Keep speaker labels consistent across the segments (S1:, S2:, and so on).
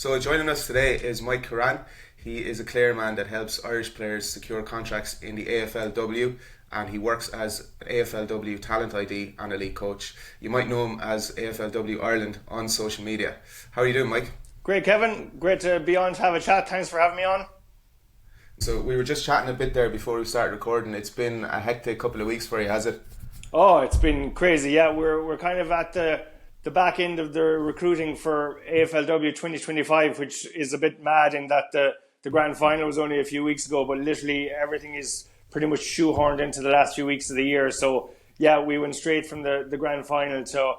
S1: So joining us today is Mike Currane. He is a Clare man that helps Irish players secure contracts in the AFLW, and he works as an AFLW talent ID and elite coach. You might know him as AFLW Ireland on social media. How are you doing, Mike?
S2: Great, Kevin. Great to be on to have a chat. Thanks for having me on.
S1: So we were just chatting a bit there before we started recording. It's been a hectic couple of weeks for you, has it?
S2: Oh, it's been crazy. Yeah, we're kind of at the back end of the recruiting for AFLW 2025, which is a bit mad in that the grand final was only a few weeks ago, but literally everything is pretty much shoehorned into the last few weeks of the year. So yeah, we went straight from the grand final to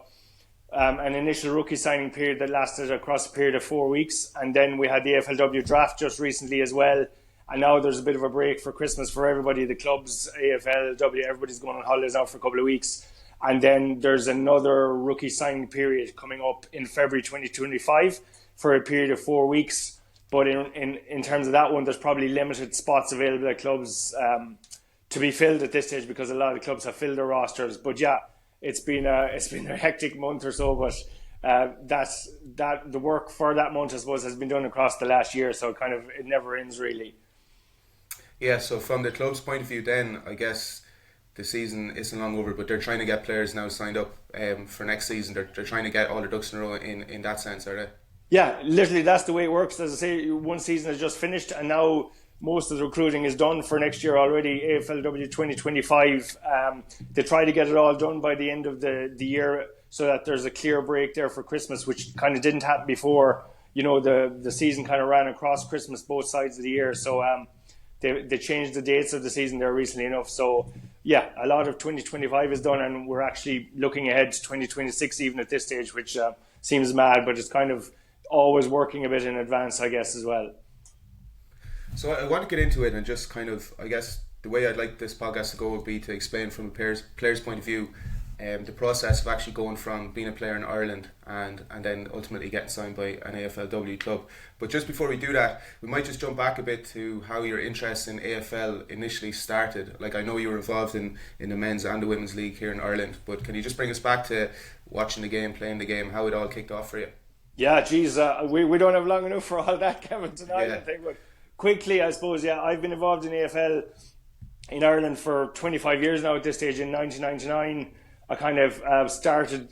S2: an initial rookie signing period that lasted across a period of 4 weeks, and then we had the AFLW draft just recently as well. And now there's a bit of a break for Christmas for everybody. The clubs, AFLW, everybody's going on holidays now for a couple of weeks. And then there's another rookie signing period coming up in February 2025 for a period of 4 weeks. But in terms of that one, there's probably limited spots available at clubs to be filled at this stage because a lot of the clubs have filled their rosters. But yeah, it's been a hectic month or so. But the work for that month, I suppose, has been done across the last year. So it never ends really.
S1: Yeah, so from the club's point of view then, I guess the season isn't long over, but they're trying to get players now signed up for next season. They're trying to get all their ducks in a row in that sense, are they? Yeah,
S2: literally that's the way it works. As I say, one season has just finished and now most of the recruiting is done for next year already, AFLW 2025. They try to get it all done by the end of the year so that there's a clear break there for Christmas, which kind of didn't happen before. You know, the season kind of ran across Christmas both sides of the year. So they changed the dates of the season there recently enough. So yeah, a lot of 2025 is done and we're actually looking ahead to 2026 even at this stage, which seems mad, but it's kind of always working a bit in advance, I guess, as well.
S1: So I want to get into it and just kind of, I guess, the way I'd like this podcast to go would be to explain from a player's point of view the process of actually going from being a player in Ireland and then ultimately getting signed by an AFLW club. But just before we do that, we might just jump back a bit to how your interest in AFL initially started. Like, I know you were involved in the men's and the women's league here in Ireland, but can you just bring us back to watching the game, playing the game, how it all kicked off for you?
S2: Yeah, geez, we don't have long enough for all that, Kevin, tonight, I think. But quickly, I suppose, yeah, I've been involved in AFL in Ireland for 25 years now at this stage. In 1999, I kind of started,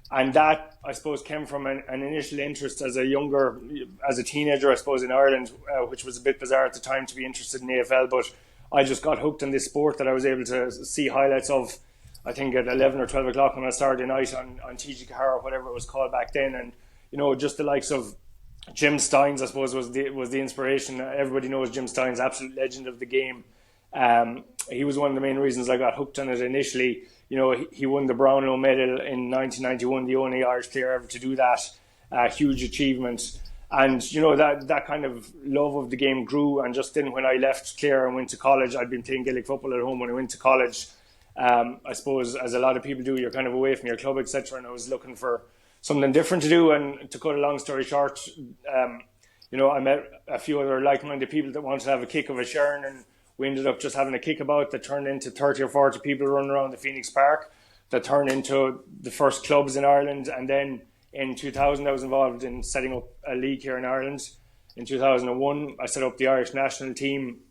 S2: and that, I suppose, came from an initial interest as a teenager, I suppose, in Ireland, which was a bit bizarre at the time to be interested in AFL, but I just got hooked in this sport that I was able to see highlights of, I think, at 11 or 12 o'clock on a Saturday night on TG Kahara, whatever it was called back then, and, you know, just the likes of Jim Steins, I suppose, was the inspiration. Everybody knows Jim Steins, absolute legend of the game. He was one of the main reasons I got hooked on it initially. You know, he won the Brownlow medal in 1991, the only Irish player ever to do that. Huge achievement. And, you know, that kind of love of the game grew. And just then when I left Clare and went to college, I'd been playing Gaelic football at home when I went to college. I suppose, as a lot of people do, you're kind of away from your club, etc. And I was looking for something different to do. And to cut a long story short, you know, I met a few other like-minded people that wanted to have a kick of a shern, and we ended up just having a kickabout that turned into 30 or 40 people running around the Phoenix Park, that turned into the first clubs in Ireland. And then in 2000, I was involved in setting up a league here in Ireland. In 2001, I set up the Irish national team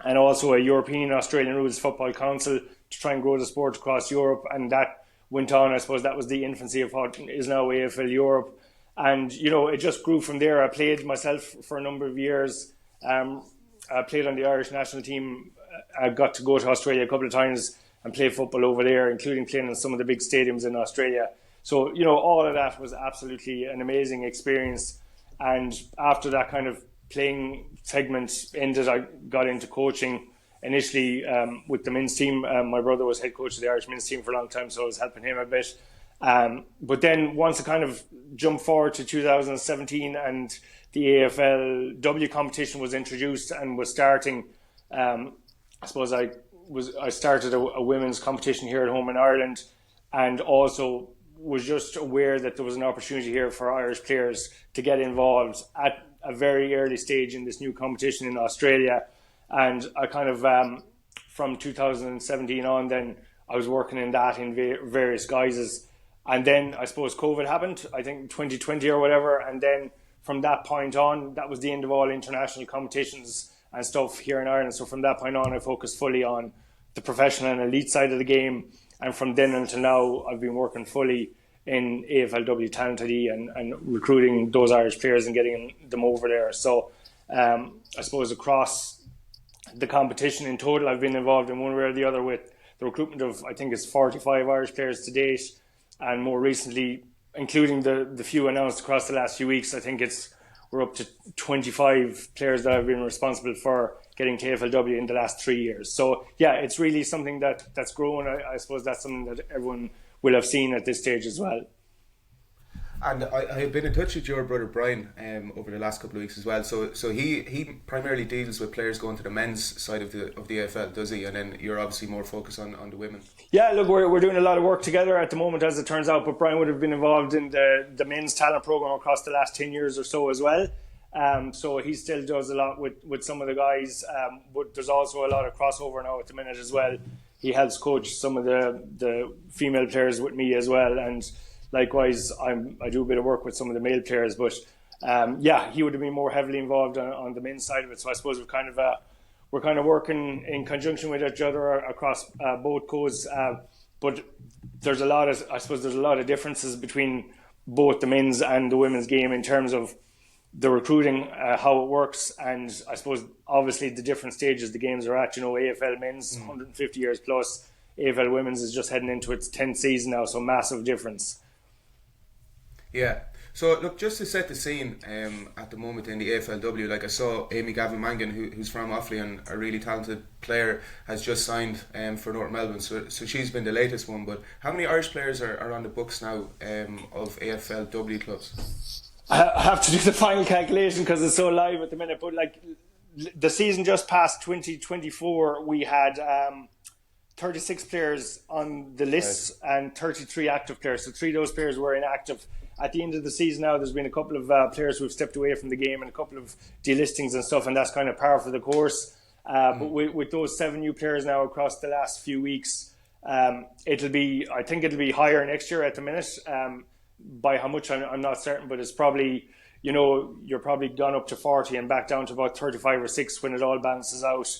S2: and also a European Australian Rules Football Council to try and grow the sport across Europe. And that went on, I suppose that was the infancy of what is now AFL Europe. And, you know, it just grew from there. I played myself for a number of years. I played on the Irish national team. I got to go to Australia a couple of times and play football over there, including playing in some of the big stadiums in Australia. So, you know, all of that was absolutely an amazing experience. And after that kind of playing segment ended, I got into coaching initially with the men's team. My brother was head coach of the Irish men's team for a long time, so I was helping him a bit. But then once I kind of jumped forward to 2017 and the AFLW competition was introduced and was starting, I suppose I started a women's competition here at home in Ireland, and also was just aware that there was an opportunity here for Irish players to get involved at a very early stage in this new competition in Australia. And I kind of, from 2017 on, then I was working in that in various guises. And then I suppose COVID happened, I think 2020 or whatever. And then from that point on, that was the end of all international competitions and stuff here in Ireland. So from that point on, I focused fully on the professional and elite side of the game. And from then until now, I've been working fully in AFLW Talent ID and recruiting those Irish players and getting them over there. So I suppose across the competition in total, I've been involved in one way or the other with the recruitment of, I think it's 45 Irish players to date. And more recently, including the few announced across the last few weeks, I think we're up to 25 players that I've been responsible for getting to AFLW in the last 3 years. So yeah, it's really something that's grown. I suppose that's something that everyone will have seen at this stage as well.
S1: And I have been in touch with your brother Brian over the last couple of weeks as well. So he primarily deals with players going to the men's side of the AFL, does he? And then you're obviously more focused on the women. Yeah,
S2: look, we're doing a lot of work together at the moment, as it turns out. But Brian would have been involved in the men's talent program across the last 10 years or so as well. So he still does a lot with some of the guys. But there's also a lot of crossover now at the minute as well. He helps coach some of the female players with me as well, and likewise, I do a bit of work with some of the male players, but he would have been more heavily involved on the men's side of it. So I suppose we're kind of working in conjunction with each other across both codes. But there's a lot of differences between both the men's and the women's game in terms of the recruiting, how it works, and I suppose obviously the different stages the games are at. AFL men's 150 years plus, AFL women's is just heading into its 10th season now, so massive difference.
S1: Yeah. So look, just to set the scene at the moment in the AFLW, like I saw Amy Gavin Mangan, who's from Offaly and a really talented player, has just signed for North Melbourne. So she's been the latest one. But how many Irish players are on the books now of AFLW clubs?
S2: I have to do the final calculation because it's so live at the minute. But like the season just past 2024, we had 36 players on the list and 33 active players. So 3 of those players were inactive. At the end of the season now, there's been a couple of players who've stepped away from the game and a couple of delistings and stuff, and that's kind of par for the course. But with those 7 new players now across the last few weeks, I think it'll be higher next year at the minute. By how much, I'm not certain, but it's probably, you're probably gone up to 40 and back down to about 35 or 6 when it all balances out.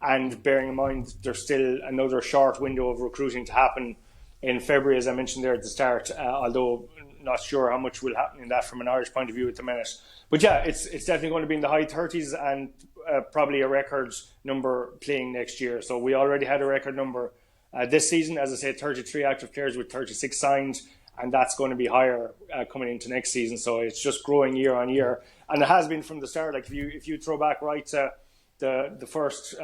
S2: And bearing in mind, there's still another short window of recruiting to happen in February, as I mentioned there at the start, although not sure how much will happen in that from an Irish point of view at the minute. But yeah, it's definitely going to be in the high 30s and probably a record number playing next year. So we already had a record number this season, as I said, 33 active players with 36 signed, and that's going to be higher coming into next season. So it's just growing year on year, and it has been from the start. Like if you throw back right to the first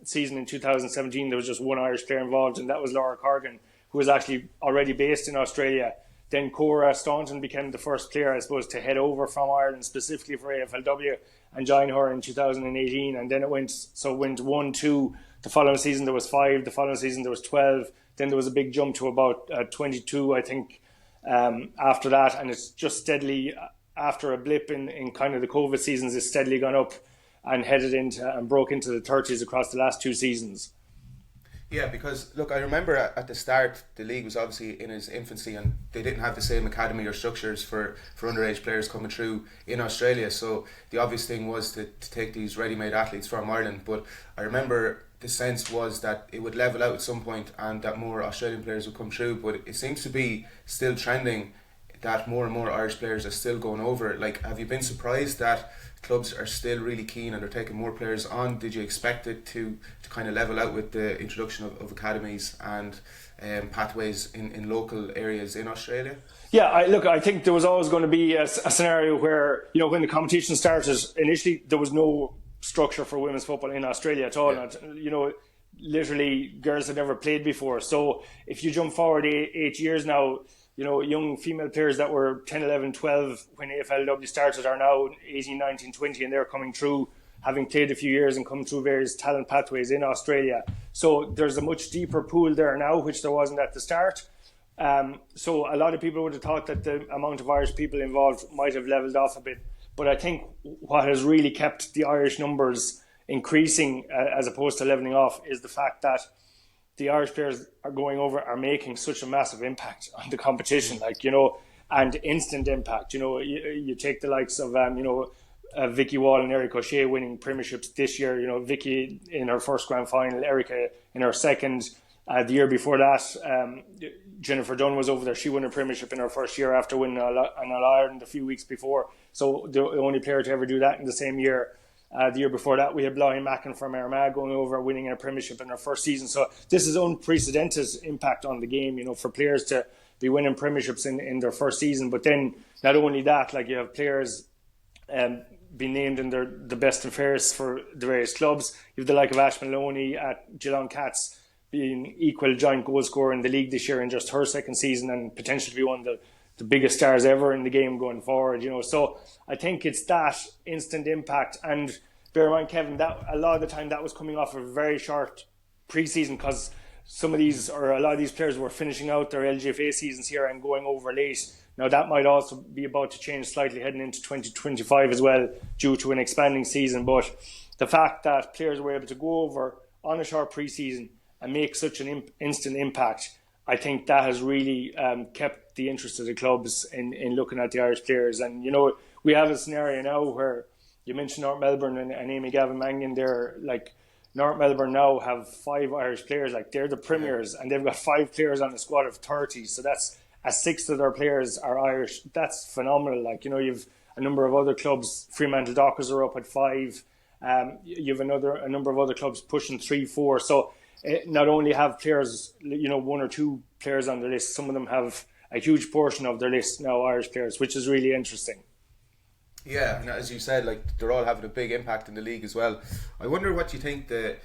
S2: season in 2017, there was just one Irish player involved, and that was Laura Corrigan, who was actually already based in Australia. Then Cora Staunton became the first player, I suppose, to head over from Ireland specifically for AFLW and join her in 2018. And then it went 1, 2. The following season there was 5. The following season there was 12. Then there was a big jump to about 22, I think, after that. And it's just steadily, after a blip in kind of the COVID seasons, it's steadily gone up and headed into and broke into the 30s across the last 2 seasons.
S1: Yeah, because look, I remember at the start the league was obviously in its infancy and they didn't have the same academy or structures for underage players coming through in Australia. So the obvious thing was to take these ready-made athletes from Ireland. But I remember the sense was that it would level out at some point and that more Australian players would come through. But it seems to be still trending that more and more Irish players are still going over. Like, have you been surprised that clubs are still really keen and they're taking more players on? Did you expect it to kind of level out with the introduction of academies and pathways in local areas in Australia?
S2: Yeah, I think there was always going to be a scenario where, when the competition started, initially there was no structure for women's football in Australia at all. Yeah. And, literally girls had never played before. So if you jump forward 8 years now, young female players that were 10, 11, 12 when AFLW started are now 18, 19, 20, and they're coming through, having played a few years and come through various talent pathways in Australia. So there's a much deeper pool there now, which there wasn't at the start. So a lot of people would have thought that the amount of Irish people involved might have levelled off a bit. But I think what has really kept the Irish numbers increasing as opposed to levelling off is the fact that the Irish players are going over are making such a massive impact on the competition. and instant impact. You take the likes of Vicky Wall and Erica O'Shea winning premierships this year. Vicky in her first grand final, Erica in her second. The year before that, Jennifer Dunn was over there. She won a premiership in her first year after winning an All-Ireland a few weeks before. So the only player to ever do that in the same year. The year before that, we had Bláithí Mackin from Armagh going over, winning a premiership in her first season. So this is unprecedented impact on the game, for players to be winning premierships in their first season. But then not only that, like, you have players being named in the best and fairest for the various clubs. You have the like of Ash Maloney at Geelong Cats being equal giant goal scorer in the league this year in just her second season, and potentially be one of the biggest stars ever in the game going forward. So I think it's that instant impact. And bear in mind, Kevin, that a lot of the time that was coming off a very short pre-season, because a lot of these players were finishing out their LGFA seasons here and going over late. Now that might also be about to change slightly heading into 2025 as well, due to an expanding season. But the fact that players were able to go over on a short pre-season and make such an instant impact, I think that has really kept the interest of the clubs in looking at the Irish players. And, we have a scenario now where you mentioned North Melbourne and Amy Gavin Mangan there. Like, North Melbourne now have 5 Irish players. Like, they're the premiers, and they've got 5 players on a squad of 30. So that's a sixth of their players are Irish. That's phenomenal. Like, you've a number of other clubs. Fremantle Dockers are up at 5. You've a number of other clubs pushing 3, 4. So not only have players, 1 or 2 players on the list, some of them have a huge portion of their list now Irish players, which is really interesting.
S1: Yeah, and as you said, like, they're all having a big impact in the league as well. I wonder what you think the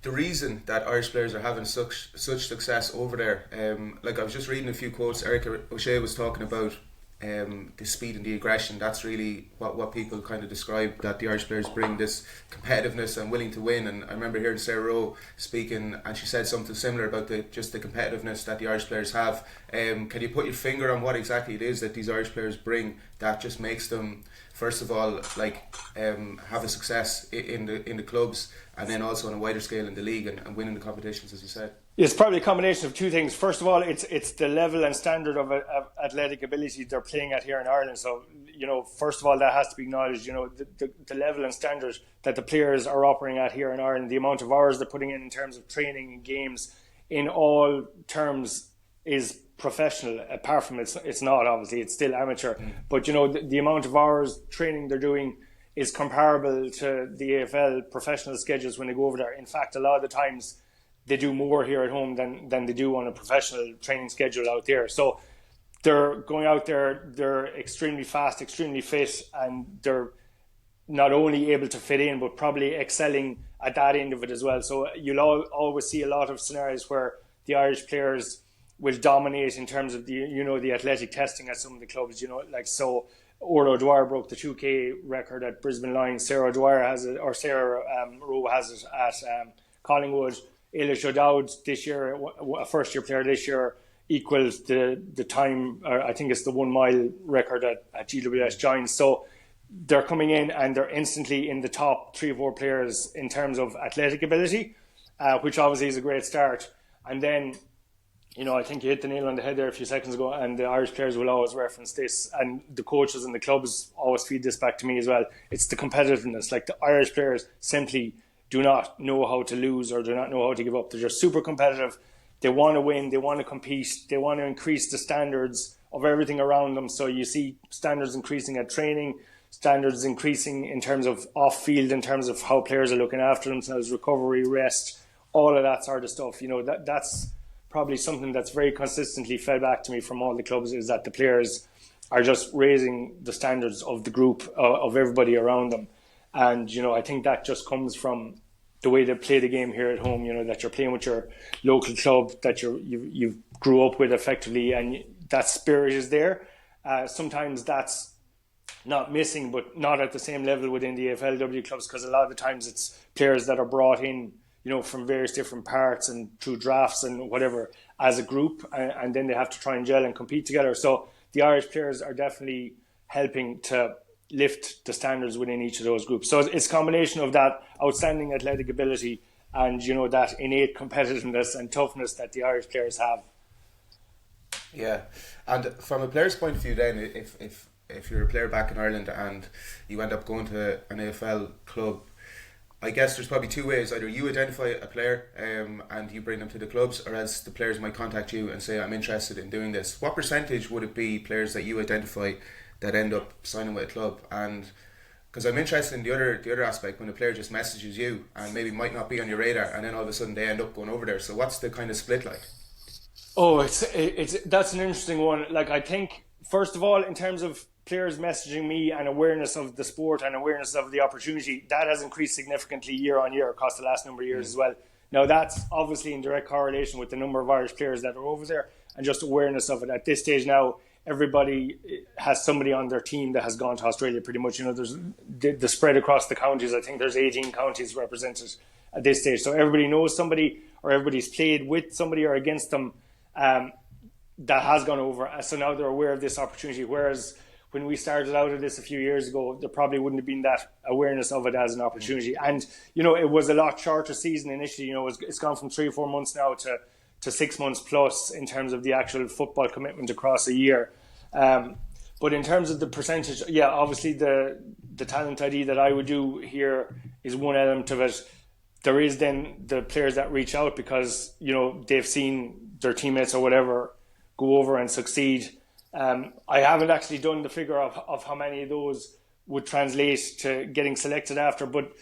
S1: reason that Irish players are having such success over there. Like, I was just reading a few quotes. Erica O'Shea was talking about the speed and the aggression. That's really what people kind of describe, that the Irish players bring, this competitiveness and willing to win. And I remember hearing Sarah Rowe speaking, and she said something similar about the competitiveness that the Irish players have. Can you put your finger on what exactly it is that these Irish players bring that just makes them, first of all, like, have a success in the clubs, and then also on a wider scale in the league and winning the competitions, as you said?
S2: It's probably a combination of two things. First of all, it's the level and standard of athletic ability they're playing at here in Ireland. So, first of all, that has to be acknowledged. The level and standard that the players are operating at here in Ireland, the amount of hours they're putting in terms of training and games, in all terms, is professional. Apart from it's not, obviously, it's still amateur. But the amount of hours training they're doing is comparable to the AFL professional schedules when they go over there. In fact, a lot of the times they do more here at home than they do on a professional training schedule out there. So they're going out there, they're extremely fast, extremely fit, and they're not only able to fit in, but probably excelling at that end of it as well. So you'll always see a lot of scenarios where the Irish players will dominate in terms of the athletic testing at some of the clubs. So Orla O'Dwyer broke the 2K record at Brisbane Lions. Sarah Rowe has it at Collingwood. Eilish O'Dowd this year, a first-year player this year, equals the time, or I think it's the 1 mile record at GWS Giants. So they're coming in and they're instantly in the top 3 or 4 players in terms of athletic ability, which obviously is a great start. And then, I think you hit the nail on the head there a few seconds ago, and the Irish players will always reference this, and the coaches and the clubs always feed this back to me as well. It's the competitiveness. Like, the Irish players simply do not know how to lose or do not know how to give up. They're just super competitive. They want to win. They want to compete. They want to increase the standards of everything around them. So you see standards increasing at training, standards increasing in terms of off-field, in terms of how players are looking after themselves, recovery, rest, all of that sort of stuff. That's probably something that's very consistently fed back to me from all the clubs, is that the players are just raising the standards of the group, of everybody around them. And, I think that just comes from the way they play the game here at home, that you're playing with your local club that you grew up with effectively, and that spirit is there. Sometimes that's not missing, but not at the same level within the AFLW clubs, because a lot of the times it's players that are brought in, from various different parts and through drafts and whatever as a group, and then they have to try and gel and compete together. So the Irish players are definitely helping to lift the standards within each of those groups. So it's a combination of that outstanding athletic ability and, that innate competitiveness and toughness that the Irish players have.
S1: Yeah, and from a player's point of view, then if you're a player back in Ireland and you end up going to an AFL club, I guess there's probably two ways. Either you identify a player and you bring them to the clubs, or else the players might contact you and say, I'm interested in doing this. What percentage would it be players that you identify that end up signing with a club? And because I'm interested in the other aspect, when a player just messages you and maybe might not be on your radar, and then all of a sudden they end up going over there. So what's the kind of split like?
S2: Oh, it's that's an interesting one. Like, I think, first of all, in terms of players messaging me and awareness of the sport and awareness of the opportunity, that has increased significantly year on year across the last number of years as well. Now, that's obviously in direct correlation with the number of Irish players that are over there and just awareness of it. At this stage now, everybody has somebody on their team that has gone to Australia pretty much. You know, there's the spread across the counties. I think there's 18 counties represented at this stage. So everybody knows somebody, or everybody's played with somebody or against them that has gone over. So now they're aware of this opportunity. Whereas when we started out of this a few years ago, there probably wouldn't have been that awareness of it as an opportunity. And, you know, it was a lot shorter season initially. You know, it's gone from 3 or 4 months now to 6 months plus in terms of the actual football commitment across a year. But in terms of the percentage, yeah, obviously the talent ID that I would do here is one element of it. There is then the players that reach out because, you know, they've seen their teammates or whatever go over and succeed. I haven't actually done the figure of how many of those would translate to getting selected after, but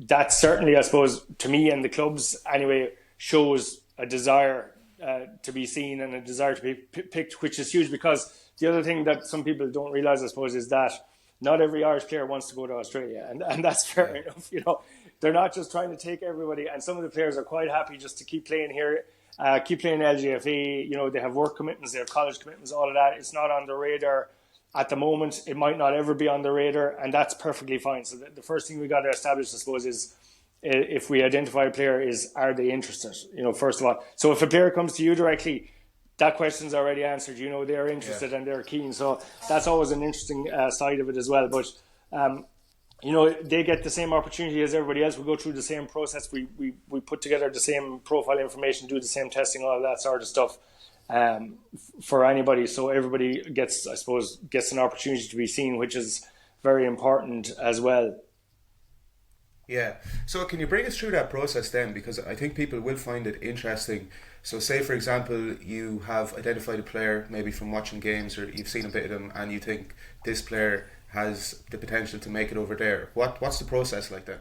S2: that certainly, I suppose, to me and the clubs anyway, shows a desire to be seen and a desire to be picked, which is huge. Because the other thing that some people don't realise, I suppose, is that not every Irish player wants to go to Australia, and that's fair enough. You know, they're not just trying to take everybody, and some of the players are quite happy just to keep playing here. Keep playing LGFA, you know, they have work commitments, they have college commitments, all of that. It's not on the radar at the moment. It might not ever be on the radar, and that's perfectly fine. So the first thing we got to establish, I suppose, is if we identify a player, is are they interested? You know, first of all. So if a player comes to you directly, that question's already answered. You know, they're interested and they're keen. So that's always an interesting side of it as well. But you know, they get the same opportunity as everybody else. We go through the same process. We put together the same profile information, do the same testing, all of that sort of stuff for anybody. So everybody gets, I suppose, gets an opportunity to be seen, which is very important as well.
S1: Yeah. So can you bring us through that process then? Because I think people will find it interesting. So say, for example, you have identified a player maybe from watching games, or you've seen a bit of them and you think this player has the potential to make it over there. What's the process like then?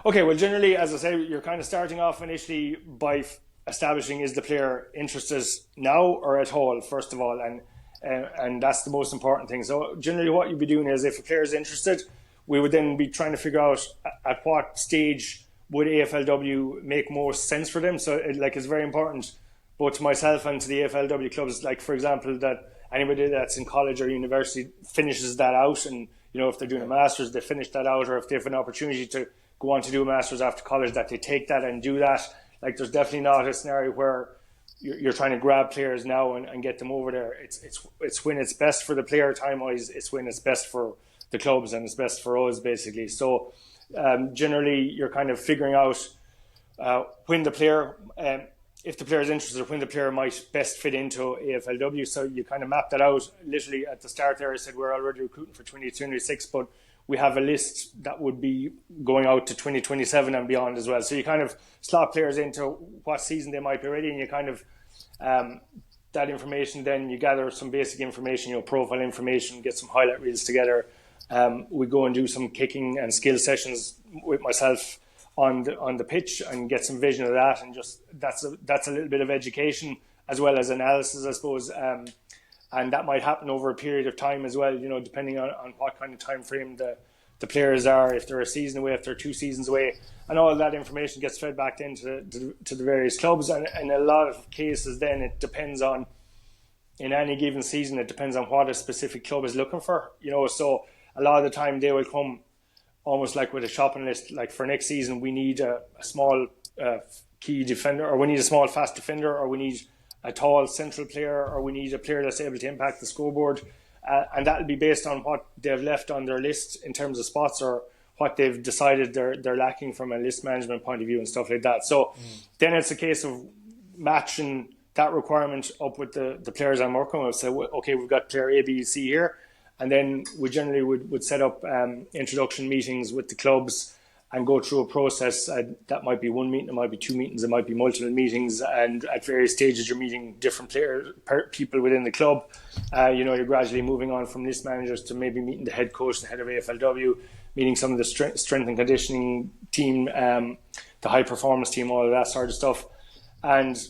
S1: Okay,
S2: well, generally, as I say, you're kind of starting off initially by establishing, is the player interested now or at all, first of all, and that's the most important thing. So generally what you'd be doing is, if a player is interested, we would then be trying to figure out at what stage would AFLW make most sense for them. So it's very important both to myself and to the AFLW clubs, like, for example, that anybody that's in college or university finishes that out, and, you know, if they're doing a master's, they finish that out, or if they have an opportunity to go on to do a master's after college, that they take that and do that. Like, there's definitely not a scenario where you're trying to grab players now and get them over there. It's when it's best for the player time-wise, it's when it's best for the clubs and it's best for us, basically. So generally, you're kind of figuring out when the player... if the player is interested, when the player might best fit into AFLW. So you kind of map that out. Literally at the start there, I said we're already recruiting for 2026, but we have a list that would be going out to 2027 and beyond as well. So you kind of slot players into what season they might be ready, and you kind of that information, then you gather some basic information, you know, profile information, get some highlight reels together. We go and do some kicking and skill sessions with myself on the pitch and get some vision of that, and just that's a little bit of education as well as analysis, I suppose, and that might happen over a period of time as well, you know, depending on what kind of time frame the players are, if they're a season away, if they're 2 seasons away, and all that information gets fed back into to the various clubs, and in a lot of cases then it depends on, in any given season, it depends on what a specific club is looking for, you know. So a lot of the time they will come almost like with a shopping list, like, for next season we need a small key defender, or we need a small fast defender, or we need a tall central player, or we need a player that's able to impact the scoreboard, and that'll be based on what they've left on their list in terms of spots, or what they've decided they're lacking from a list management point of view and stuff like that. So then it's a case of matching that requirement up with the players I'm working with. So, okay, we've got player A, B, C here. And then we generally would set up introduction meetings with the clubs and go through a process. That might be one meeting, it might be two meetings, it might be multiple meetings. And at various stages, you're meeting different people within the club. You're gradually moving on from list managers to maybe meeting the head coach, the head of AFLW, meeting some of the strength and conditioning team, the high performance team, all of that sort of stuff. And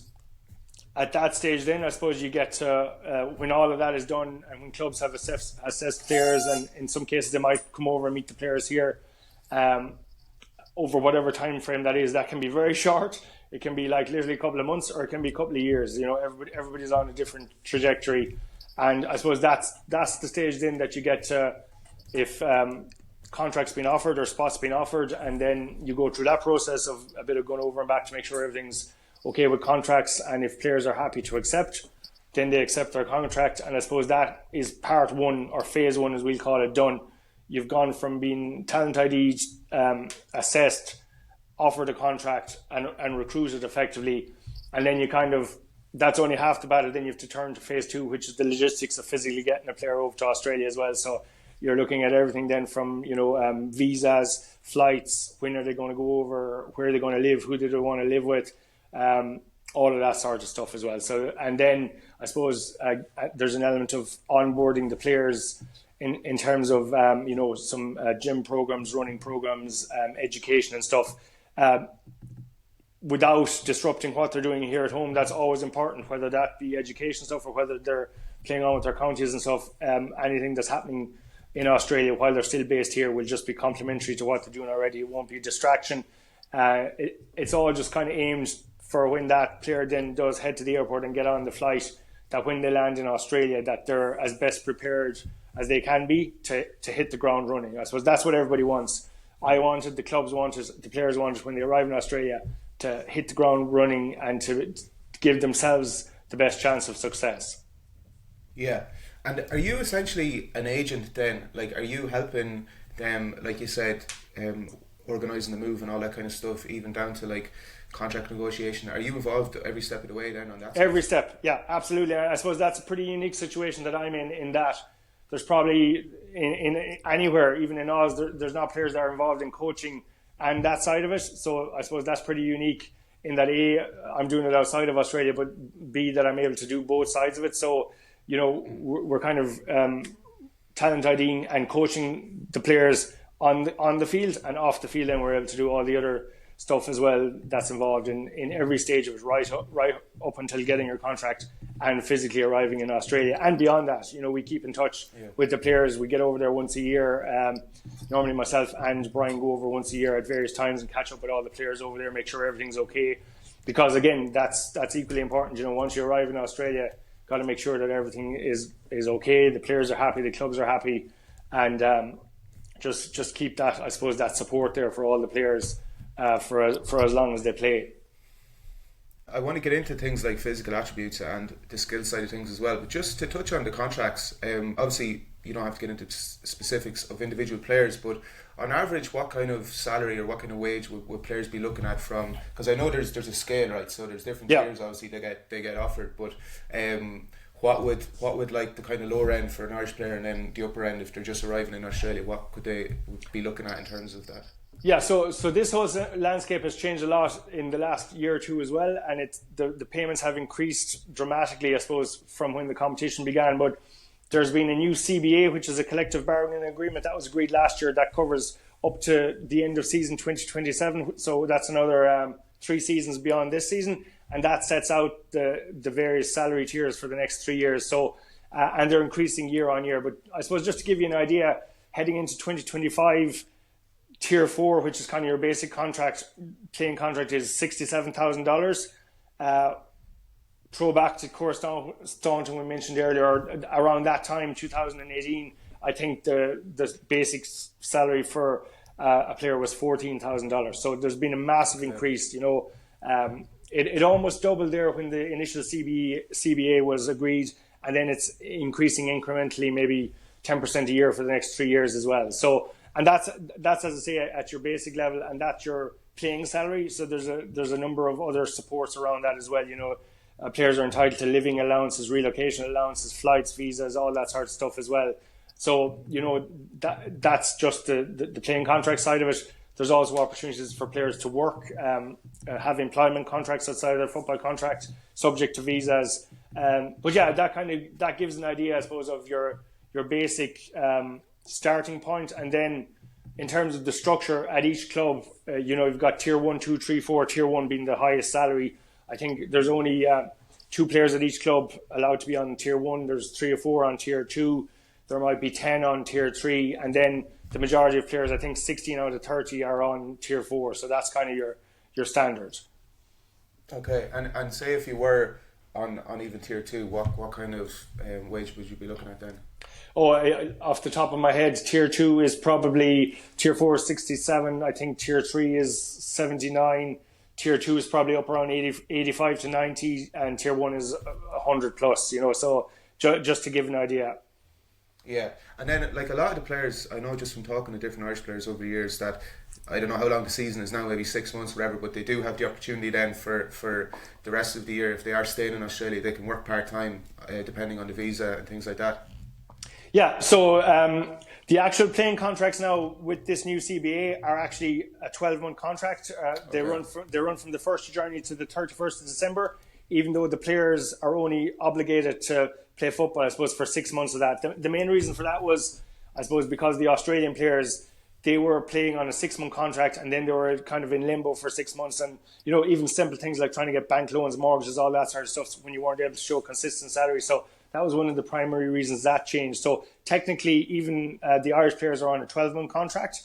S2: at that stage, then I suppose you get to when all of that is done, and when clubs have assessed players, and in some cases they might come over and meet the players here over whatever time frame that is. That can be very short. It can be like literally a couple of months, or it can be a couple of years. Everybody's on a different trajectory, and I suppose that's the stage then that you get to, if contracts been offered or spots been offered, and then you go through that process of a bit of going over and back to make sure everything's okay with contracts, and if players are happy to accept, then they accept their contract. And I suppose that is part one, or phase one as we'll call it, done. You've gone from being talent ID, assessed, offered a contract and recruited effectively, and then you that's only half the battle. Then you have to turn to phase two, which is the logistics of physically getting a player over to Australia as well. So you're looking at everything then from visas, flights, when are they going to go over, where are they going to live, who do they want to live with, all of that sort of stuff as well. So, and then I suppose there's an element of onboarding the players in terms of some gym programs, running programs, education and stuff, without disrupting what they're doing here at home. That's always important, whether that be education stuff or whether they're playing on with their counties and stuff. Anything that's happening in Australia while they're still based here will just be complementary to what they're doing already. It won't be a distraction. It's all just kind of aimed for when that player then does head to the airport and get on the flight, that when they land in Australia, that they're as best prepared as they can be to hit the ground running. I suppose that's what everybody wants. I wanted, the clubs wanted, the players wanted when they arrive in Australia to hit the ground running and to give themselves the best chance of success.
S1: Yeah. And are you essentially an agent then? Like, are you helping them, like you said, organising the move and all that kind of stuff, even down to like contract negotiation? Are you involved every step of the way then on that?
S2: Every step, yeah, absolutely. I suppose that's a pretty unique situation that I'm in that there's probably in anywhere, even in Oz, there's not players that are involved in coaching and that side of it. So I suppose that's pretty unique in that A, I'm doing it outside of Australia, but B, that I'm able to do both sides of it. So, we're kind of talent IDing and coaching the players on the field, and off the field then we're able to do all the other stuff as well that's involved in every stage of it, right up until getting your contract and physically arriving in Australia. And beyond that, we keep in touch with the players. We get over there once a year. Normally myself and Brian go over once a year at various times and catch up with all the players over there, make sure everything's okay. Because again, that's equally important. Once you arrive in Australia, got to make sure that everything is okay. The players are happy, the clubs are happy, and just keep that, I suppose, that support there for all the players for as long as they play.
S1: I want to get into things like physical attributes and the skill side of things as well, but just to touch on the contracts, obviously you don't have to get into specifics of individual players, but on average, what kind of salary or what kind of wage would players be looking at from? Because I know there's a scale, right? So there's different tiers. Obviously they get offered, but what would like the kind of lower end for an Irish player, and then the upper end if they're just arriving in Australia? What could they be looking at in terms of that?
S2: Yeah, so this whole landscape has changed a lot in the last year or two as well, and it's the payments have increased dramatically, I suppose, from when the competition began. But there's been a new CBA, which is a collective bargaining agreement that was agreed last year, that covers up to the end of season 2027. So that's another 3 seasons beyond this season, and that sets out the various salary tiers for the next 3 years. So and they're increasing year on year. But I suppose just to give you an idea, heading into 2025. Tier 4, which is kind of your basic playing contract, is $67,000. Throw back to Course Staunton we mentioned earlier, around that time, 2018, I think the basic salary for a player was $14,000. So there's been a massive increase. It almost doubled there when the initial CBA was agreed, and then it's increasing incrementally, maybe 10% a year for the next 3 years as well. So. And that's as I say, at your basic level, and that's your playing salary. So there's a number of other supports around that as well. players are entitled to living allowances, relocation allowances, flights, visas, all that sort of stuff as well. So, that's just the playing contract side of it. There's also opportunities for players to work, have employment contracts outside of their football contract, subject to visas. But yeah, that gives an idea, I suppose, of your basic starting point. And then in terms of the structure at each club, you've got tier 1, 2, 3, 4, tier 1 being the highest salary. I think there's only 2 players at each club allowed to be on tier 1. There's 3 or 4 on tier 2. There might be 10 on tier 3. And then the majority of players, I think 16 out of 30 are on tier 4. So that's kind of your standard.
S1: Okay, and say if you were on even tier 2, what kind of wage would you be looking at then?
S2: Off the top of my head, tier 2 is probably, tier 4 is 67. I think tier 3 is 79. Tier 2 is probably up around 85 to 90, and tier 1 is 100 plus, so just to give an idea.
S1: Yeah, and then like a lot of the players, I know just from talking to different Irish players over the years, that I don't know how long the season is now, maybe 6 months, whatever, but they do have the opportunity then for the rest of the year, if they are staying in Australia, they can work part-time depending on the visa and things like that.
S2: Yeah, so the actual playing contracts now with this new CBA are actually a 12-month contract. They run from the 1st of January to the 31st of December, even though the players are only obligated to play football, I suppose, for 6 months of that. The main reason for that was, I suppose, because the Australian players, they were playing on a 6-month contract and then they were kind of in limbo for 6 months. And, even simple things like trying to get bank loans, mortgages, all that sort of stuff when you weren't able to show consistent salary. So that was one of the primary reasons that changed. So technically, even the Irish players are on a 12-month contract.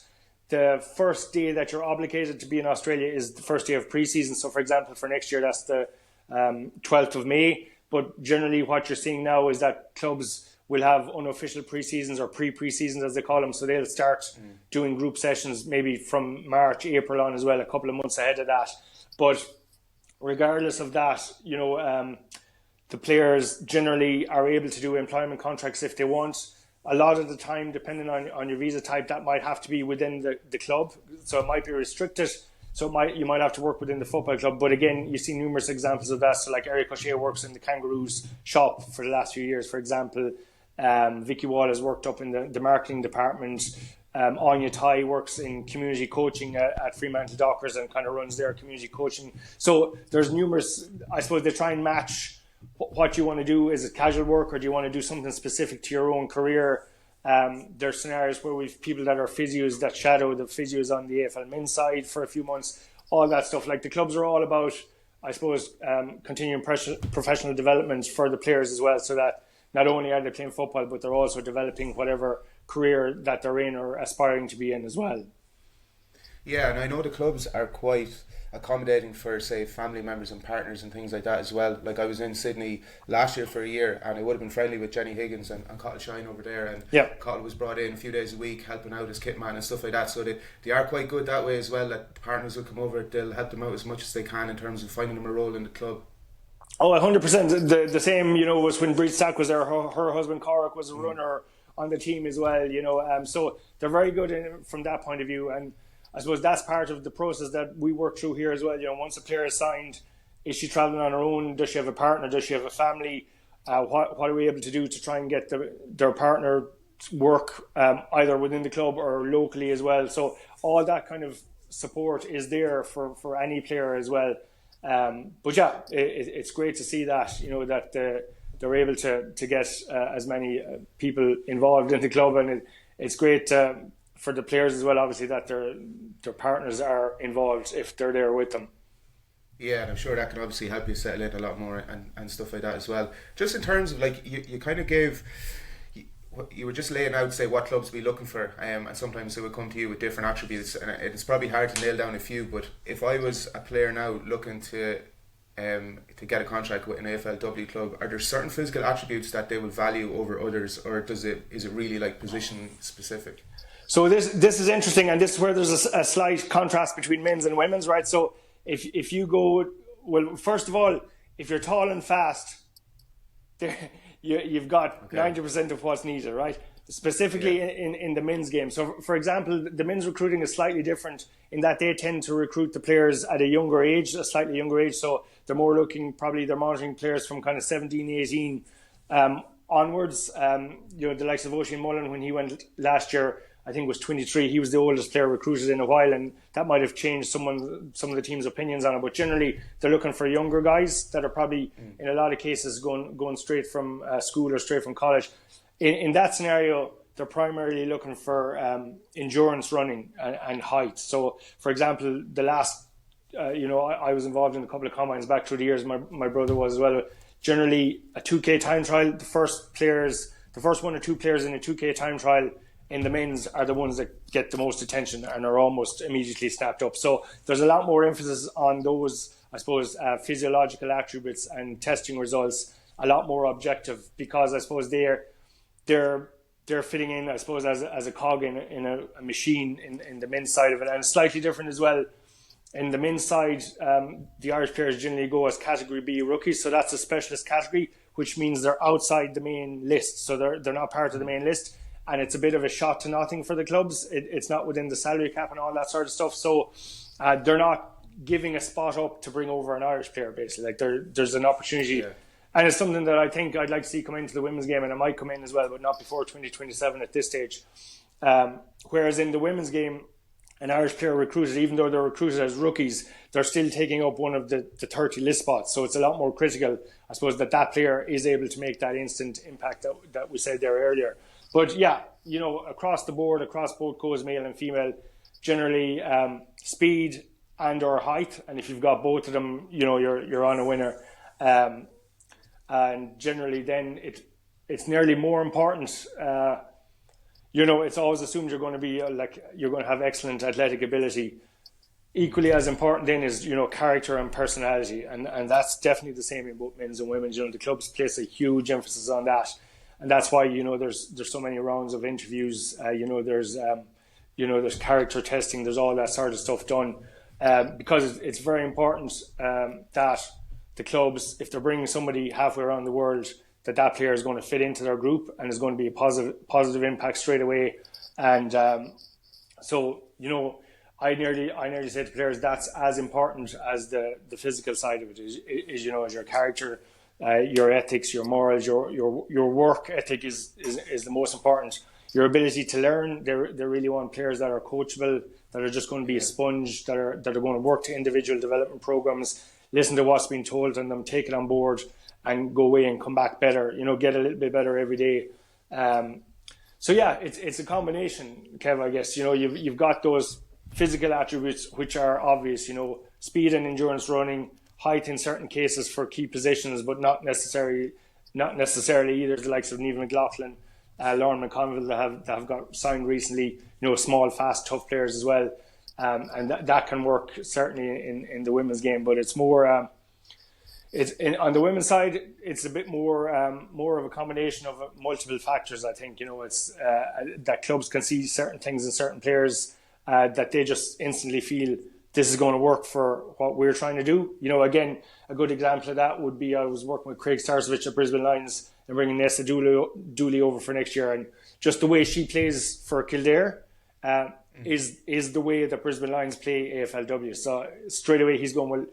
S2: The first day that you're obligated to be in Australia is the first day of pre-season. So, for example, for next year, that's the 12th of May. But generally what you're seeing now is that clubs will have unofficial pre-seasons or pre-seasons, as they call them. So they'll start doing group sessions maybe from March, April on as well, a couple of months ahead of that. But regardless of that, the players generally are able to do employment contracts if they want. A lot of the time, depending on your visa type, that might have to be within the club. So it might be restricted. So you might have to work within the football club. But again, you see numerous examples of that. So like Eric O'Shea works in the Kangaroos shop for the last few years, for example. Vicky Wall has worked up in the marketing department. Anya Tai works in community coaching at Fremantle Dockers and kind of runs their community coaching. So there's numerous, I suppose they try and match what you want to do. Is it casual work or do you want to do something specific to your own career? There's scenarios where we've people that are physios that shadow the physios on the AFL men's side for a few months, all that stuff. Like the clubs are all about, I suppose, continuing professional development for the players as well, so that not only are they playing football, but they're also developing whatever career that they're in or aspiring to be in as well.
S1: Yeah, and I know the clubs are quite accommodating for, say, family members and partners and things like that as well. Like I was in Sydney last year for a year and I would have been friendly with Jenny Higgins and Cottle Shine over there, and Cottle was brought in a few days a week helping out as kit man and stuff like that. So they are quite good that way as well, that the partners will come over, they'll help them out as much as they can in terms of finding them a role in the club.
S2: Oh, 100%. The same, was when Breed Stack was there. Her husband Corrick was a runner on the team as well, so they're very good from that point of view. And I suppose that's part of the process that we work through here as well. Once a player is signed, is she travelling on her own? Does she have a partner? Does she have a family? What are we able to do to try and get their partner to work either within the club or locally as well? So all that kind of support is there for any player as well. But yeah, it's great to see that, that they're able to get as many people involved in the club, and it's great for the players as well, obviously, that their partners are involved if they're there with them.
S1: Yeah, and I'm sure that can obviously help you settle in a lot more and stuff like that as well. Just in terms of, like, you kind of gave, you were just laying out, say, what clubs be looking for, and sometimes they would come to you with different attributes, and it's probably hard to nail down a few, but if I was a player now looking to get a contract with an AFLW club, are there certain physical attributes that they would value over others, or is it really like position specific?
S2: So this is interesting, and this is where there's a slight contrast between men's and women's, right? So if you go, well, first of all, if you're tall and fast, you've got 90% of what's needed, right? specifically in the men's game. So, for example, the men's recruiting is slightly different in that they tend to recruit the players at a slightly younger age. So they're more they're monitoring players from kind of 17, 18 onwards. The likes of Oisin Mullen, when he went last year, I think was 23. He was the oldest player recruited in a while, and that might have changed some of the team's opinions on it. But generally, they're looking for younger guys that are probably, in a lot of cases, going straight from school or straight from college. In that scenario, they're primarily looking for endurance running and height. So, for example, the last, I was involved in a couple of combines back through the years. My brother was as well. Generally, a 2K time trial, the first 1 or 2 players in a 2K time trial in the men's are the ones that get the most attention and are almost immediately snapped up. So there's a lot more emphasis on those, I suppose, physiological attributes and testing results, a lot more objective, because I suppose they're fitting in, I suppose, as a cog in a machine in the men's side of it. And it's slightly different as well. In the men's side, the Irish players generally go as Category B rookies, so that's a specialist category, which means they're outside the main list. So they're not part of the main list. And it's a bit of a shot to nothing for the clubs. It's not within the salary cap and all that sort of stuff. So they're not giving a spot up to bring over an Irish player, basically. Like there's an opportunity. Yeah. And it's something that I think I'd like to see come into the women's game, and it might come in as well, but not before 2027 at this stage. Whereas in the women's game, an Irish player recruited, even though they're recruited as rookies, they're still taking up one of the 30 list spots. So it's a lot more critical, I suppose, that player is able to make that instant impact that we said there earlier. But yeah, across the board, across both codes, male and female, generally speed and or height. And if you've got both of them, you're on a winner. And generally then it's nearly more important. It's always assumed you're going to be you're going to have excellent athletic ability. Equally as important then is, character and personality. And that's definitely the same in both men's and women's. The clubs place a huge emphasis on that. And that's why, there's so many rounds of interviews. There's character testing. There's all that sort of stuff done. Because it's very important that the clubs, if they're bringing somebody halfway around the world, that player is going to fit into their group and is going to be a positive impact straight away. And so, I nearly say to players that's as important as the physical side of it is your character, your ethics, your morals, your work ethic is the most important. Your ability to learn, they really want players that are coachable, that are just going to be a sponge, that are going to work to individual development programs, listen to what's being told and them, take it on board and go away and come back better, get a little bit better every day. So yeah, it's a combination, Kev, I guess. You've got those physical attributes which are obvious, speed and endurance running, height in certain cases for key positions, but not necessarily either. The likes of Niamh McLaughlin, Lauren McConville that have got signed recently, small, fast, tough players as well. And that can work certainly in the women's game, but it's more on the women's side. It's a bit more of a combination of multiple factors. I think it's that clubs can see certain things in certain players that they just instantly feel this is going to work for what we're trying to do. Again, a good example of that would be I was working with Craig Starcevich at Brisbane Lions and bringing Nessa Dooley over for next year, and just the way she plays for Kildare is the way that Brisbane Lions play AFLW. So straight away she's going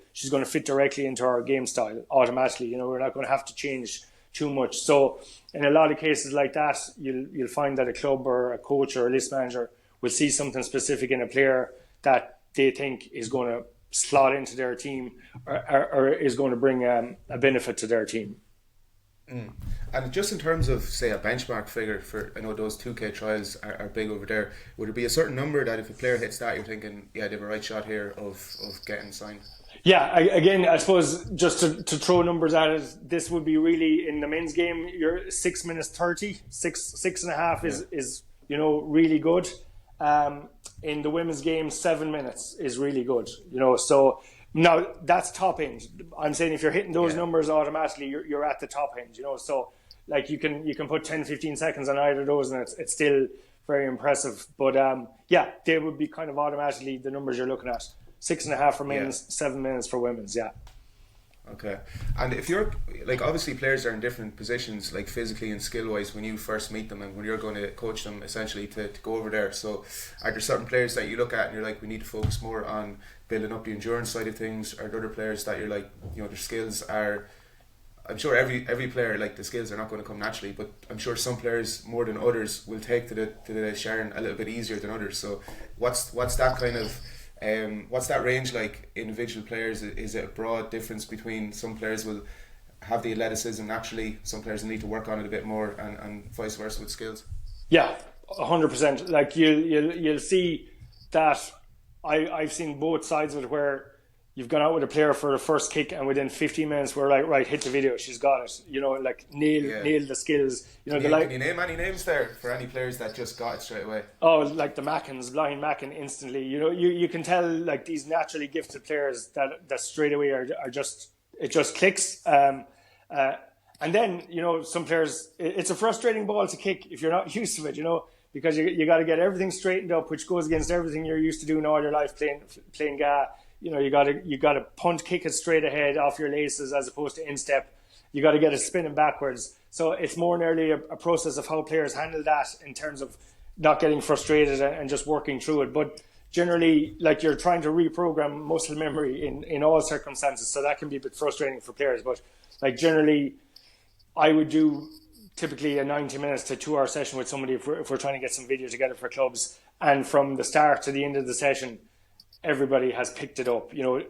S2: to fit directly into our game style automatically. We're not going to have to change too much. So in a lot of cases like that, you'll find that a club or a coach or a list manager will see something specific in a player that they think is going to slot into their team or is going to bring a benefit to their team.
S1: And just in terms of, say, a benchmark figure for, I know those 2K trials are big over there, would there be a certain number that if a player hits that, you're thinking, yeah, they have a right shot here of getting signed?
S2: Yeah, again, I suppose just to throw numbers at it, this would be really, in the men's game, you're 6 minutes 30, six and a half is really good. In the women's game, 7 minutes is really good. So now that's top end. I'm saying if you're hitting those numbers automatically, you're at the top end. So like you can put 10-15 seconds on either of those, and it's still very impressive. But they would be kind of automatically the numbers you're looking at. 6.5 for men's, 7 minutes for women's. Yeah.
S1: Okay. And if you're like, obviously players are in different positions, like physically and skill wise, when you first meet them and when you're going to coach them essentially to go over there. So are there certain players that you look at and you're like, we need to focus more on building up the endurance side of things? Are there other players that you're like, you know, their skills are, I'm sure every player, like, the skills are not going to come naturally, but I'm sure some players more than others will take to the sharing a little bit easier than others. So what's that kind of what's that range like? Individual players, is it a broad difference between some players will have the athleticism naturally, some players will need to work on it a bit more, and vice versa with skills?
S2: Yeah, 100%. Like you'll see that I've seen both sides of it, where you've gone out with a player for the first kick and within 15 minutes we're like, right, hit the video, she's got it. You know, like nail the skills. You know,
S1: can you name any names there for any players that just got it straight away?
S2: Oh, like the Mackins, blind Mackin instantly. You know, you can tell like these naturally gifted players that straight away are just, it just clicks. And then, you know, some players, it's a frustrating ball to kick if you're not used to it, you know, because you got to get everything straightened up, which goes against everything you're used to doing all your life playing GA. You know, you got to punt kick it straight ahead off your laces as opposed to instep. You got to get it spinning backwards. So it's more nearly a process of how players handle that in terms of not getting frustrated and just working through it. But generally, like, you're trying to reprogram muscle memory in all circumstances, so that can be a bit frustrating for players. But like, generally, I would do typically a 90 minutes to 2 hour session with somebody if we're trying to get some video together for clubs, and from the start to the end of the session, everybody has picked it up, you know,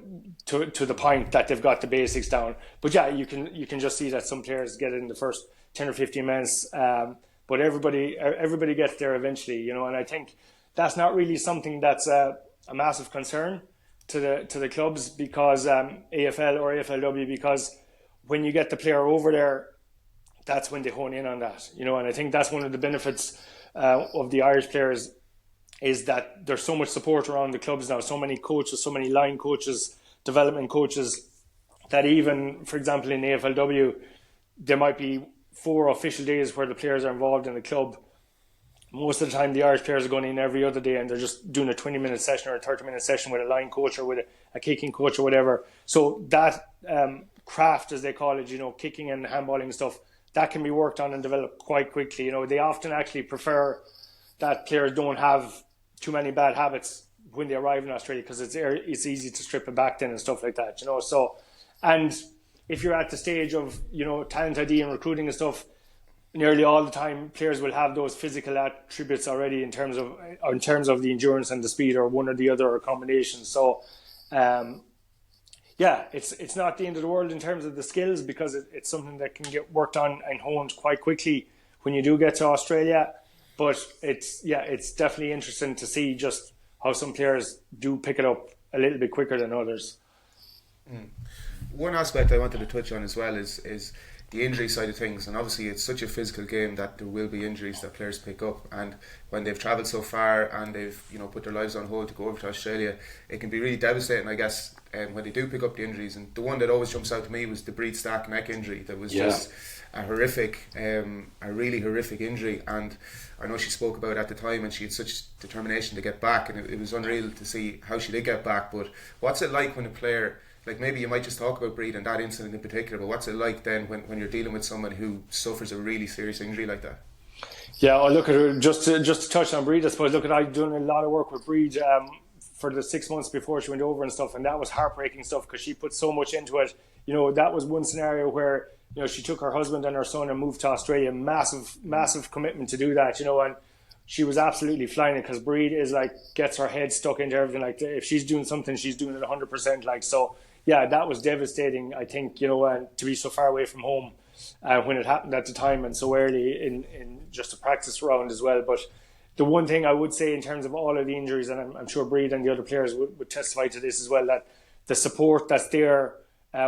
S2: to the point that they've got the basics down. But yeah, you can just see that some players get it in the first 10 or 15 minutes, but everybody gets there eventually, you know. And I think that's not really something that's a massive concern to the clubs, because AFL or AFLW, because when you get the player over there, that's when they hone in on that, you know. And I think that's one of the benefits of the Irish players, is that there's so much support around the clubs now, so many coaches, so many line coaches, development coaches, that even, for example, in AFLW, there might be 4 official days where the players are involved in the club. Most of the time, the Irish players are going in every other day and they're just doing a 20-minute session or a 30-minute session with a line coach or with a kicking coach or whatever. So that craft, as they call it, you know, kicking and handballing stuff, that can be worked on and developed quite quickly. You know, they often actually prefer that players don't have too many bad habits when they arrive in Australia, because it's easy to strip it back then and stuff like that, you know. So, and if you're at the stage of, you know, talent ID and recruiting and stuff, nearly all the time players will have those physical attributes already in terms of the endurance and the speed, or one or the other, or combinations. So yeah, it's not the end of the world in terms of the skills, because it's something that can get worked on and honed quite quickly when you do get to Australia. But it's definitely interesting to see just how some players do pick it up a little bit quicker than others.
S1: One aspect I wanted to touch on as well is the injury side of things, and obviously it's such a physical game that there will be injuries that players pick up, and when they've travelled so far and they've, you know, put their lives on hold to go over to Australia, it can be really devastating, I guess, when they do pick up the injuries. And the one that always jumps out to me was the Breed Stack neck injury. That was just a really horrific injury, and I know she spoke about it at the time, and she had such determination to get back, and it was unreal to see how she did get back. But what's it like when a player, like, maybe you might just talk about Breed and that incident in particular, but what's it like then when you're dealing with someone who suffers a really serious injury like that?
S2: Yeah, I look at her, just to touch on Breed, I suppose. Look at, I've done a lot of work with Breed for the 6 months before she went over and stuff, and that was heartbreaking stuff, because she put so much into it. You know, that was one scenario where, you know, she took her husband and her son and moved to Australia. Massive commitment to do that, you know, and she was absolutely flying it, because Breed is like, gets her head stuck into everything. Like, if she's doing something, she's doing it 100%. Like, so yeah, that was devastating, I think, you know, to be so far away from home when it happened at the time, and so early in just a practice round as well. But the one thing I would say in terms of all of the injuries, and I'm sure Breed and the other players would testify to this as well, that the support that's there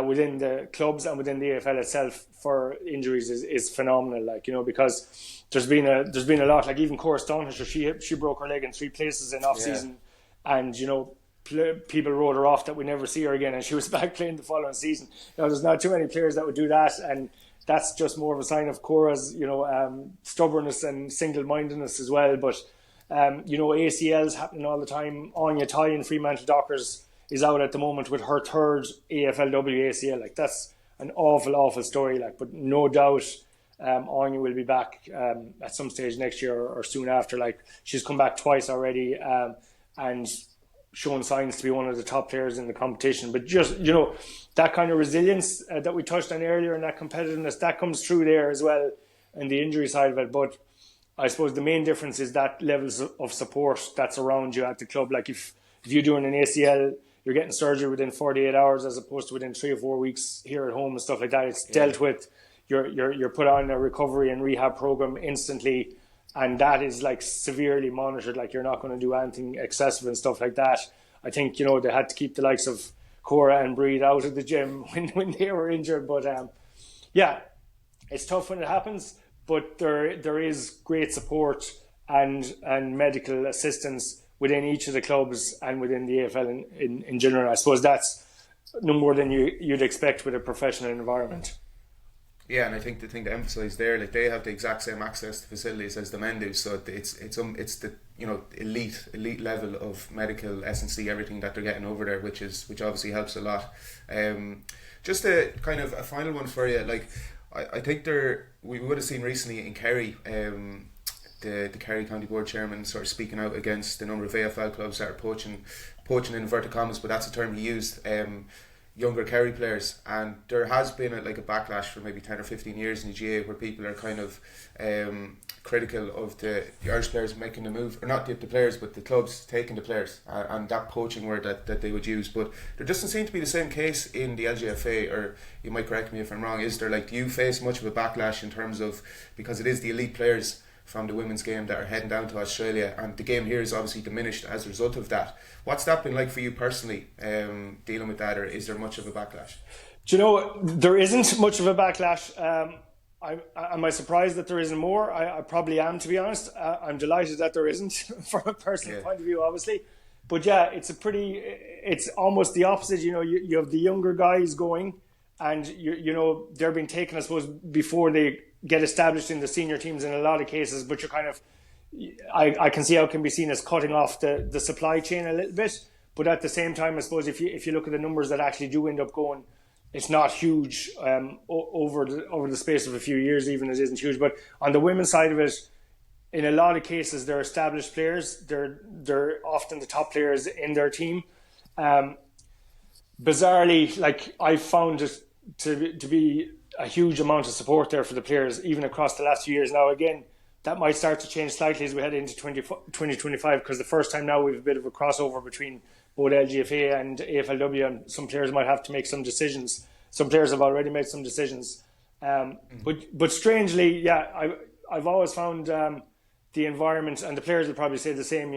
S2: within the clubs and within the AFL itself for injuries is phenomenal. Like, you know, because there's been a lot. Like, even Cora Stonehisher, she broke her leg in 3 places in off season, and, you know, people wrote her off that we never see her again, and she was back playing the following season. You know, there's not too many players that would do that, and that's just more of a sign of Cora's, you know, stubbornness and single-mindedness as well. But you know, ACLs happening all the time. Anya Tai and Fremantle Dockers is out at the moment with her third AFLW ACL. Like, that's an awful story. Like, but no doubt, Anya will be back at some stage next year or soon after. Like, she's come back twice already, and shown signs to be one of the top players in the competition. But just, that kind of resilience that we touched on earlier, and that competitiveness, that comes through there as well, and the injury side of it. But I suppose the main difference is that levels of support that's around you at the club. Like, if you're doing an ACL, you're getting surgery within 48 hours as opposed to within 3 or 4 weeks here at home and stuff like that. It's dealt with. You're put on a recovery and rehab program instantly, and that is like severely monitored. Like, you're not going to do anything excessive and stuff like that. I think, they had to keep the likes of Cora and Breed out of the gym when they were injured. But it's tough when it happens, but there is great support and medical assistance within each of the clubs and within the AFL in general. I suppose that's no more than you'd expect with a professional environment.
S1: Yeah, and I think the thing to emphasise there, like, they have the exact same access to facilities as the men do, so it's the elite level of medical S&C, everything that they're getting over there, which obviously helps a lot. Just a kind of a final one for you, like, I think we would have seen recently in Kerry, the Kerry County Board Chairman sort of speaking out against the number of AFL clubs that are poaching in inverted commas, but that's a term he used. Younger Kerry players, and there has been a backlash for maybe 10 or 15 years in the GA where people are kind of critical of the Irish players making the move, or not the players but the clubs taking the players, and that poaching word that they would use. But there doesn't seem to be the same case in the LGFA, or you might correct me if I'm wrong. Is there, like, do you face much of a backlash in terms of, because it is the elite players from the women's game that are heading down to Australia, and the game here is obviously diminished as a result of that? What's that been like for you personally, dealing with that, or is there much of a backlash?
S2: Do you know, there isn't much of a backlash. Am I surprised that there isn't more? I probably am, to be honest. I'm delighted that there isn't from a personal point of view, obviously. But yeah, it's almost the opposite. You have the younger guys going, and they're being taken, I suppose, before they get established in the senior teams in a lot of cases. But you're kind of, I can see how it can be seen as cutting off the supply chain a little bit. But at the same time, I suppose if you look at the numbers that actually do end up going, it's not huge over the space of a few years. Even it isn't huge. But on the women's side of it, in a lot of cases, they're established players. They're often the top players in their team. Bizarrely, like, I found it to be a huge amount of support there for the players, even across the last few years. Now, again, that might start to change slightly as we head into 2025, because the first time now we have a bit of a crossover between both LGFA and AFLW, and some players might have to make some decisions. Some players have already made some decisions. But strangely, yeah, I've always found the environment, and the players will probably say the same,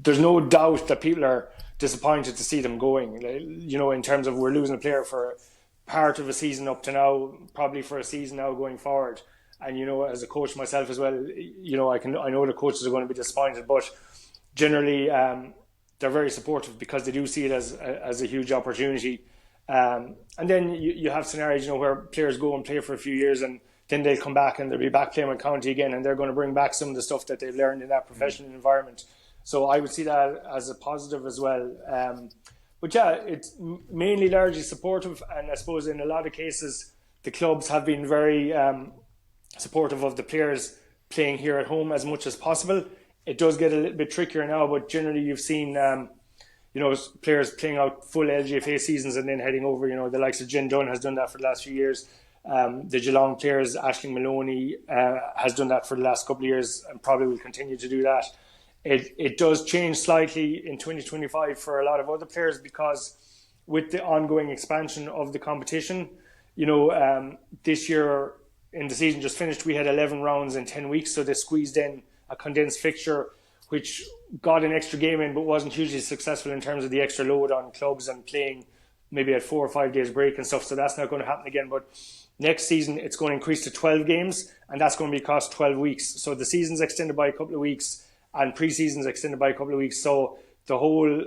S2: there's no doubt that people are disappointed to see them going. In terms of, we're losing a player for part of a season up to now, probably for a season now going forward. And as a coach myself as well, I know the coaches are going to be disappointed, but generally they're very supportive because they do see it as a huge opportunity. And then you have scenarios, where players go and play for a few years, and then they'll come back and they'll be back playing with county again, and they're going to bring back some of the stuff that they've learned in that professional environment. So I would see that as a positive as well. But yeah, it's mainly largely supportive, and I suppose in a lot of cases the clubs have been very supportive of the players playing here at home as much as possible. It does get a little bit trickier now, but generally you've seen players playing out full LGFA seasons and then heading over. The likes of Jen Dunn has done that for the last few years. The Geelong players, Aisling Maloney, has done that for the last couple of years and probably will continue to do that. It does change slightly in 2025 for a lot of other players, because with the ongoing expansion of the competition, this year in the season just finished, we had 11 rounds in 10 weeks, so they squeezed in a condensed fixture which got an extra game in but wasn't hugely successful in terms of the extra load on clubs and playing maybe at 4 or 5 days break and stuff. So that's not going to happen again. But next season it's going to increase to 12 games, and that's going to be across 12 weeks. So the season's extended by a couple of weeks and pre-season's extended by a couple of weeks. So the whole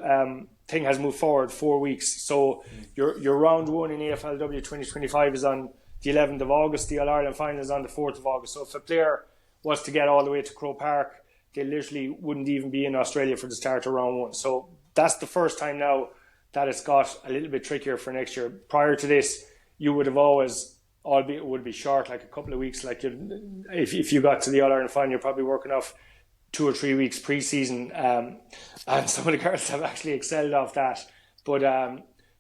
S2: thing has moved forward 4 weeks. So your round one in AFLW 2025 is on the 11th of August. The All-Ireland final is on the 4th of August. So if a player was to get all the way to Croke Park, they literally wouldn't even be in Australia for the start of round one. So that's the first time now that it's got a little bit trickier for next year. Prior to this, you would have always, albeit it would be short, like a couple of weeks, like if you got to the All-Ireland final, you're probably working off 2 or 3 weeks pre-season, and some of the girls have actually excelled off that. But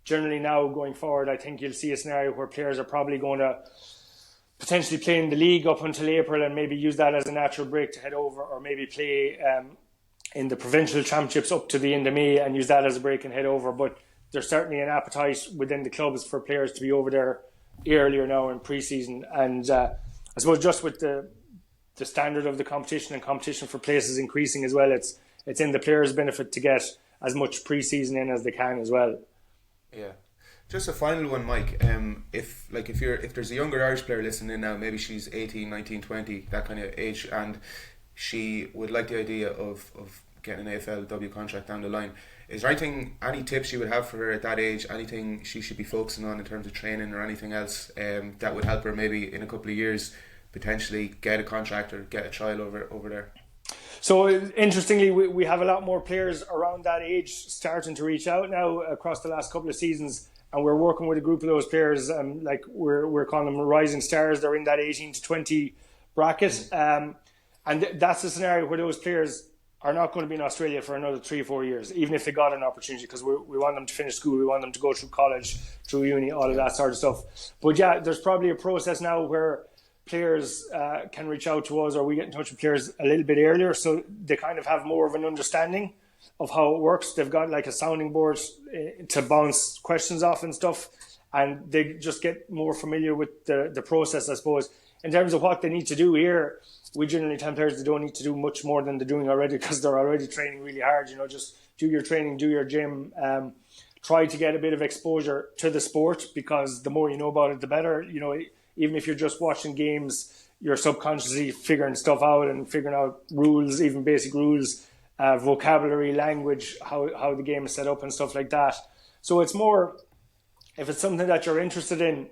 S2: generally now going forward, I think you'll see a scenario where players are probably going to potentially play in the league up until April and maybe use that as a natural break to head over, or maybe play in the provincial championships up to the end of May and use that as a break and head over. But there's certainly an appetite within the clubs for players to be over there earlier now in pre-season. And I suppose just with the standard of the competition and competition for places increasing as well, it's in the players' benefit to get as much pre-season in as they can as well.
S1: Yeah. Just a final one, Mike. If there's a younger Irish player listening in now, maybe she's 18, 19, 20, that kind of age, and she would like the idea of getting an AFLW contract down the line, is there any tips you would have for her at that age, anything she should be focusing on in terms of training or anything else that would help her maybe in a couple of years potentially get a contract or get a trial over there?
S2: So interestingly, we have a lot more players around that age starting to reach out now across the last couple of seasons, and we're working with a group of those players, like we're calling them rising stars. They're in that 18 to 20 bracket, and that's a scenario where those players are not going to be in Australia for another 3 or 4 years, even if they got an opportunity, because we want them to finish school, we want them to go through college, through uni, all of that sort of stuff. But yeah, there's probably a process now where players can reach out to us, or we get in touch with players a little bit earlier, so they kind of have more of an understanding of how it works. They've got like a sounding board to bounce questions off and stuff, and they just get more familiar with the process, I suppose. In terms of what they need to do here, we generally tell players they don't need to do much more than they're doing already, because they're already training really hard. Just do your training, do your gym, try to get a bit of exposure to the sport, because the more you know about it, the better. Even if you're just watching games, you're subconsciously figuring stuff out and figuring out rules, even basic rules, vocabulary, language, how the game is set up and stuff like that. So it's more, if it's something that you're interested in,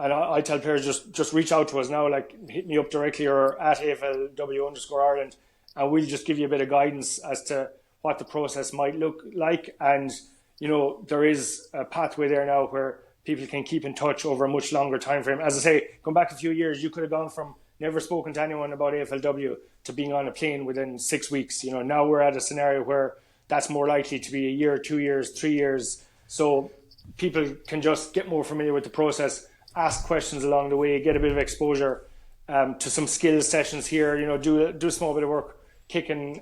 S2: and I tell players just reach out to us now, like hit me up directly or at AFLW_Ireland, and we'll just give you a bit of guidance as to what the process might look like. And, there is a pathway there now where people can keep in touch over a much longer time frame. As I say, going back a few years, you could have gone from never spoken to anyone about AFLW to being on a plane within 6 weeks. Now we're at a scenario where that's more likely to be a year, 2 years, 3 years. So people can just get more familiar with the process, ask questions along the way, get a bit of exposure to some skills sessions here. Do a small bit of work kicking.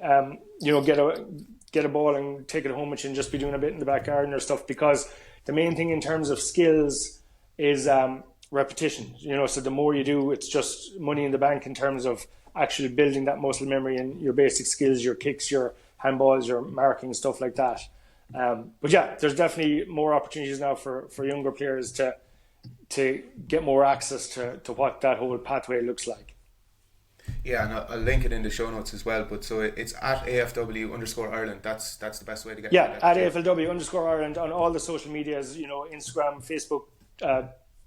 S2: Get a ball and take it home, which and just be doing a bit in the back garden or stuff, because the main thing in terms of skills is repetition. So the more you do, it's just money in the bank in terms of actually building that muscle memory and your basic skills, your kicks, your handballs, your marking, stuff like that. But yeah, there's definitely more opportunities now for younger players to get more access to what that whole pathway looks like.
S1: Yeah, and I'll link it in the show notes as well. But so it's at AFW_Ireland. That's the best way to get.
S2: Yeah, at AFLW_Ireland on all the social medias. Instagram, Facebook,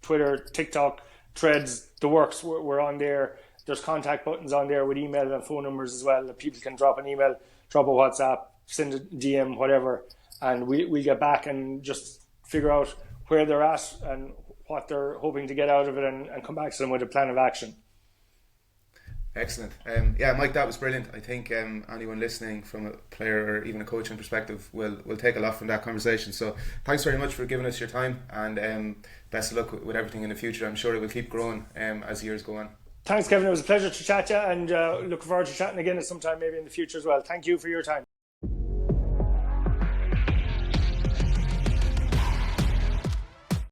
S2: Twitter, TikTok, Threads, the works. We're on there. There's contact buttons on there with email and phone numbers as well, that people can drop an email, drop a WhatsApp, send a DM, whatever, and we get back and just figure out where they're at and what they're hoping to get out of it, and come back to them with a plan of action.
S1: Excellent. Yeah, Mike, that was brilliant. I think anyone listening from a player or even a coaching perspective will take a lot from that conversation. So thanks very much for giving us your time, and best of luck with everything in the future. I'm sure it will keep growing as years go on. Thanks, Kevin. It was a pleasure to chat to you, and looking forward to chatting again at some time maybe in the future as well. Thank you for your time.